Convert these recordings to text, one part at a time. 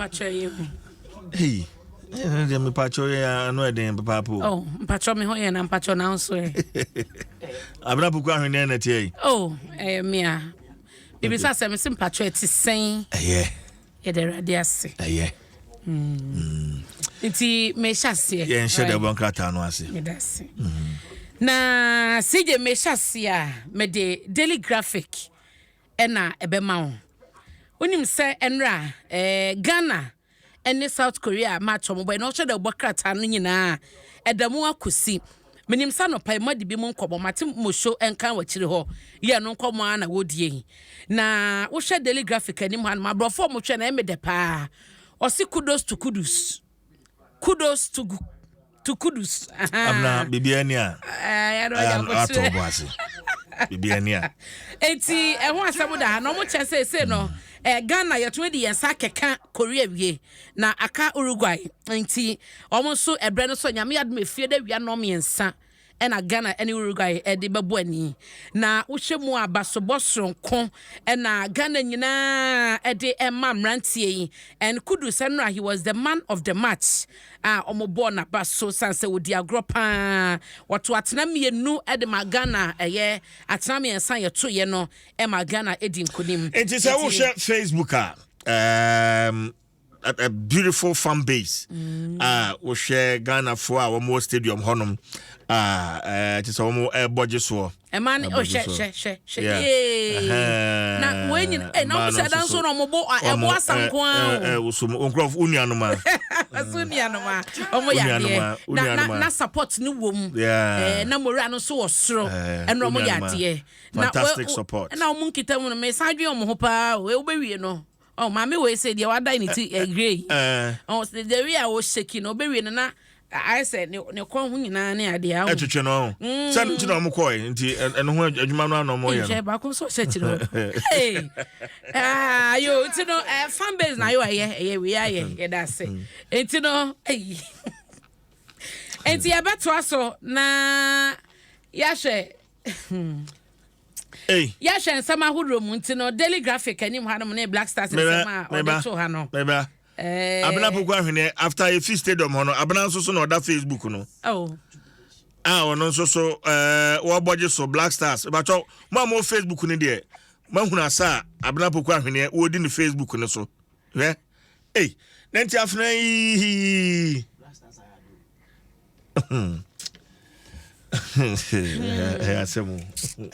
pacho you. Hey. Me pacho ya no eden papa po. Oh, pacho me ho ye na pacho na so. Abna pokwa hwene na tie. Oh, mia. Bibi sa se me sim pacho etisen. Ye de radiase. Nti me hyase. Ye nhye de bon krata no ase. Me dase. Na sije me hyase a me de daily graphic ena ebema wo. Onim se enra Ghana ene South Korea match omo boy no hye de bokrata no nyina edamu akosi. Menim sa no pai madi bi mu nkobo mate mo show enkan wachire ho ye no nkomo ana wodie na wo hye daily graphic anim han ma brofo mo hwe na eme de pa osi kudos to kudus Abna bibiani a ya no ya ko atobo ase bibiani a enti ho asem da no mo che se no Ghana yeto di yensa keka Korea wie na aka Uruguay enti omo so ebre no so nyame adom efie da wia no miensa ena Ghana ene Uruguay de bebo ani na wohwemu abasobosronko ena Ghana nyina de emma mrantie and Kudus enra he was the man of the match omobo na baso sanse wodi agropa wato atena mienu de magana eye atena miensa ye to ye no e magana edi nkonim enti se wo share Facebook a beautiful fan base wo share Ghana for our more stadium honum it is almost budget so man she na when na so dan so no mo bo ebo asanko wo so onkrov unuanoma asunuanoma omo ya na support ni wom na mora no so osoro eno omo ya de fantastic support na omo nkita mu no me sadwe omo ho pa we obewie no oh mama we say dia wada ni ti grey oh the way I was shaking obewie no na I said ne kon hu nyina na ade a etwetwe no say nti na mo koi nti eno ho adwuma no na mo ye no ba ko so setiro hey yo nti no fan base na yo aye we aye da say nti no nti ya beto aso na ya hwe ya hwe nsama hodro mu nti no daily graphic anim ha no na Black Stars nsama o de to ha no abna pokwa hwene after a few stadium hono abna nso so na oda Facebook no ono nso so wo boje so Black Stars ba cho mo Facebook ni de ma huna sa abna pokwa hwene wo di ni Facebook no so nenti afna Black Stars asemu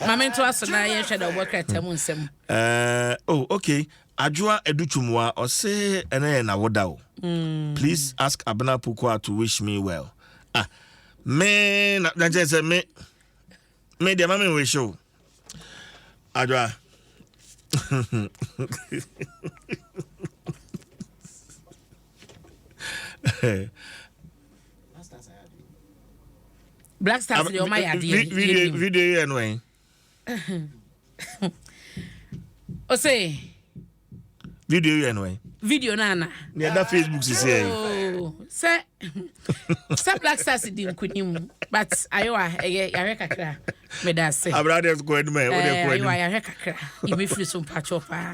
mamento asona ye hwe da obokrata mu nsem okay Ajua educhumwa ose ene na wodao. Please ask Abna Pukwa to wish me well. Me na just me the mama we show. Ajua. Black Stars the my idea. Video anyway. Ose video anyway. Video nana. Near that Facebook is here. Oh, say Black Stars di nkunim, but ayowa ya kakra. Me da say. Abraders go edme, o de ko ayowa ya kakra. Imi free some patch pa.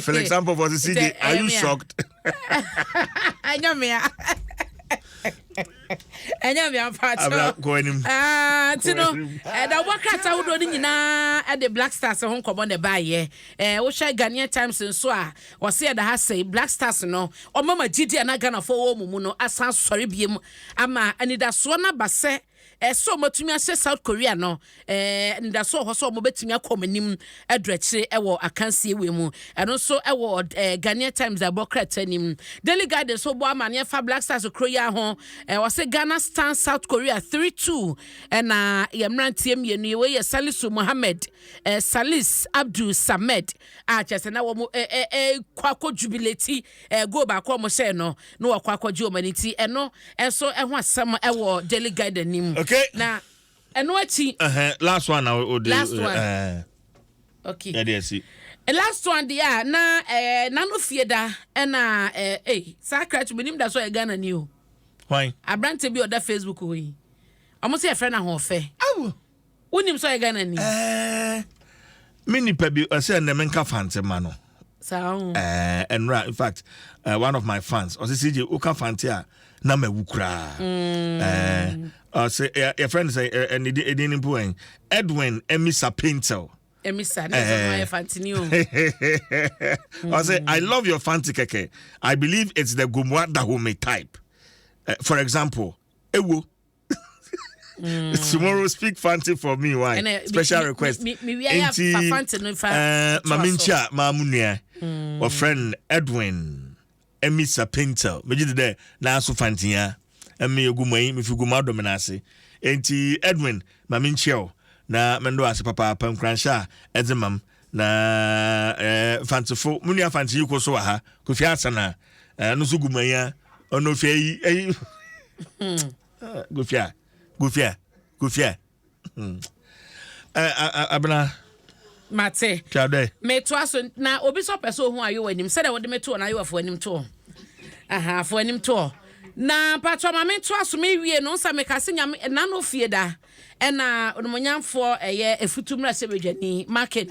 For example, for the CD, are you shocked? Anyamia. Anyamia patch. Go enim. Tino, da wakata wo do ni nyina e de Black Stars ho nkomo ne ba ye. Wo hwe Ghanaian Times nso a wo se da ha say Black Stars no o mama gidi na Ghana fo wo mu no asan sori biem ama anida so na base so matumi ase South Korea no nda so ho so mo betumi akomanim adrakire ewo akansie we mu eno so ewo Ghanaian Times abokrata nim Daily Garden so bo amane fa Black Stars Korea ho was say Ghana stand South Korea 3-2 na yemrantie mienu we ye Salisu Mohammed Salis Abdul Samed a chese na wo mo kwakọ jubilate go ba kwa mo se no no kwakọ ju omaniti eno enso ho asem ewo Daily Garden nim. Okay. Na eno achi last one now last one. Okay. Yeah, see. Last one dia na nano fieda na sakrat minim da so e Ghana ni o. Why? Abrante bi oda Facebook we. Amo se e friend na ho fe. Awo. Unim so e Ghana ni. Mini pa bi ase na menka fante ma no. And in fact, one of my fans, or CJ Uka Fantia, Nama Wukra. Say your friend say and it didn't point Edwin Emisa Pinto. Emisa, my fancy. I say I love your fancy keke. I believe it's the Gumwa Dahome type. For example, Ewo. Tomorrow speak fancy for me. Why? Special request. Mamincha Mamunia. Or friend Edwin Emisa Pinto. Me did there na so fantia. And me gumai me fuguma dominasi. Enti Edwin Mamincha na mendo ase papa pam kransha edzemam na fanciful munia fancy you ko so ha ko fiasa na no so gumaya ono fie yi gufia abna mate me to aso na obi so person ho ayo anim se da wode me to na ayo afo anim to afo anim to na patwa ma me to aso me wie no nsa me kase nya na no fie da ena onomonyamfo eye efutumra se bedwani market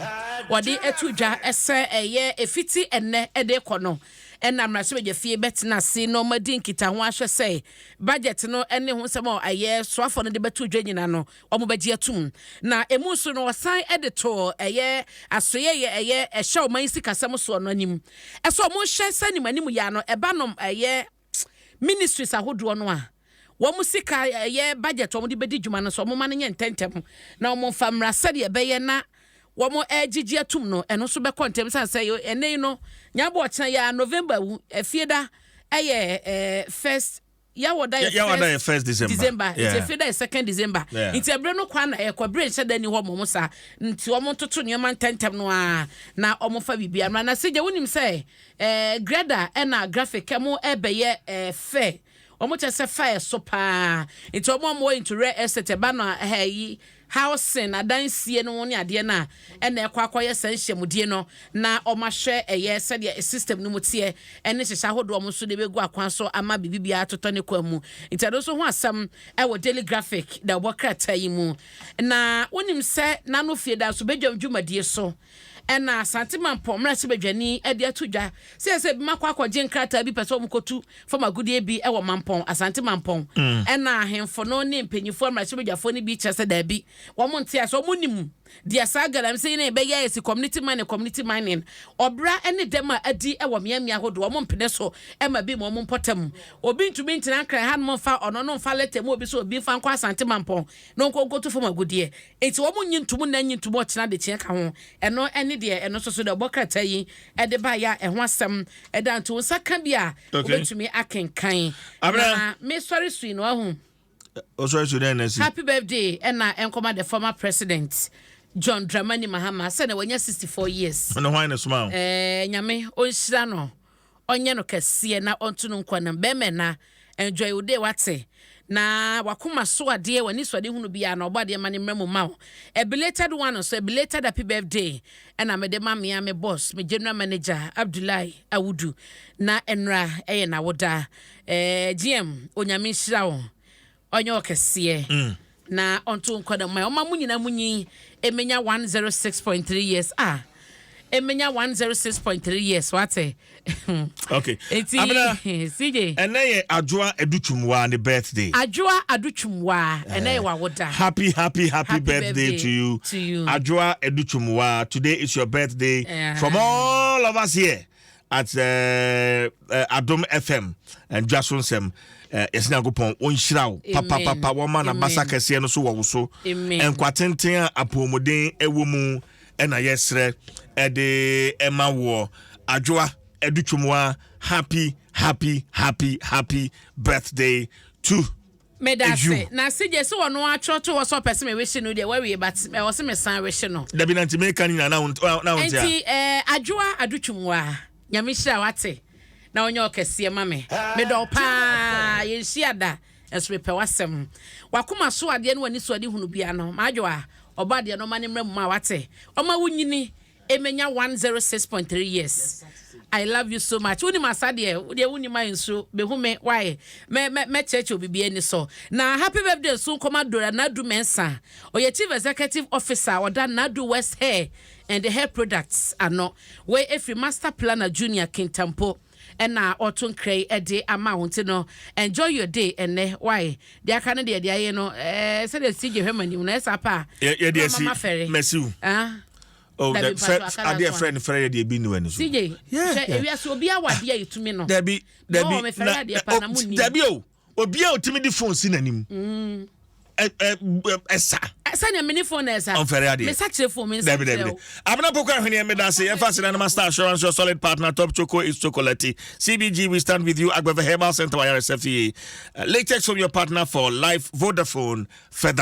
wode etudwa ese eye efiti enne ede kono ena mraso bedwa fie betina se no madin kita ho ahwe se budget no ene ho sema aye soafo no de betudwa nyina no omo begye atum na emu so no wasan ede to eye asoye eye ehye o man sika sem so no anim eso mo hye sanim anim ya no eba nom eye ministries ahodo no a wo musika ye budget wo de bedi dwuma no so mo man nye ntentem na wo famra sade be ye na wo mo agigi atum no eno so be kontem san say ene no nya bo kyan ya November efieda eye first ya woda first December it's efieda 2nd December nti ebre no kwa na e kwabre nche da ni ho mo sa nti wo mo toto ne man ntentem no a na wo mo fa bibia na seje wonim say grader na graphic mo ebe ye fair omoche se fire so pa into omo into real estate ba na housing adansie no ne ade na na ekwakoye sanhyemudie no na omahwe eye se de system no mutie ene hyehya hodo omo so de begu akwan so ama bibibia atoto ne kwamu intado so ho asam wo daily graphic da bokrata yi mu na wonim se na no fie da so bedwamdwumadie so ena santima mpomra se bedwani ade atudwa se makwa akwaje nkrata bi pese omkotu fama gudie bi ewo mampon asantima mpon ena ahemfo no ne mpanyifo amra se bedwafo ne bi kyese da bi wo monte aso munim dia sagala mse ne be ya esi community mining obra ene dem adi ewo miamia hodo wo mpene so ema bi mo mpotam obi ntumi ntina kra han mo fa ono no fa letem obi so obi fa nkwa santima mpon no nkokotu fama gudie enti wo nyintumu na nyintumu ochina de chie ka ho eno ene de eno so de bokrata yi ede ba ya ho asem eda nto saka bia obetumi akenkan na me sorry sui no ahu sorry to the happy birthday ena enkoma the former president John Dramani Mahama say na wanya 64 years no why na smile nyame onhyira no onye no kase na onto no nkwa na be na enjoy your day wate na wakoma so ade wani so ade hunu bia na obade ma ne mmemu ma a belated one so a belated happy birthday and me de mamia me boss me general manager Abdullahi Awudu na enra na woda GM onyame hyira wo onye okese na onto nkoda ma o ma munyina munyi emenya 106.3 years emenya 106.3 years wate okay abena CJ ene adwoa adutwumwa ne birthday adwoa adutwumwa ene wa woda happy birthday to you adwoa adutwumwa today is your birthday from all of us here at Adom FM and Dwaso Nsem yes na gopon onhyiraw papa woman na basa kese no so wo so enkwatenten apomodin ewo mu ena yesre ede ema wo adwoa edutwumwa happy birthday to medase na sije so wono achoto wo so person me wish no de we but me wo se me san wish no da bi na ntimeka ni na wontia enti adwoa adutwumwa nyamishira wate na onye okese mame me do pa yenhia da esrepe wasem wakoma so ade no wani so ade hunu bia no madwoa obade no mane mrem ma wate oma wunyini Emenya 106.3 years. I love you so much. Uni masadie, uni ma insu be hume why me church obi bi eni so. Na happy birthday so Commodore Nadu Mensa. Oye chief executive officer oda Nadu West Hair and the hair products ano. We every master planner junior Kintampo. And now Otun Cray a day amount no. Enjoy your day and why they can de you know said the CJ Herman you know pa. Yeah dear Messi. Oh, that dear friend Freya de binu enu. CJ. Yeah. We are so be our dear to me no. Debbie o. Obi a otimi di phone sin anim. Esa na mini phone esa on ferry ade me sache phone me Debbie abana poko ahwene me da say emphasis na master assurance your solid partner top choco is chocolate CBG we stand with you Agbeva Herbal Center YRSFE latex from your partner for life Vodafone feather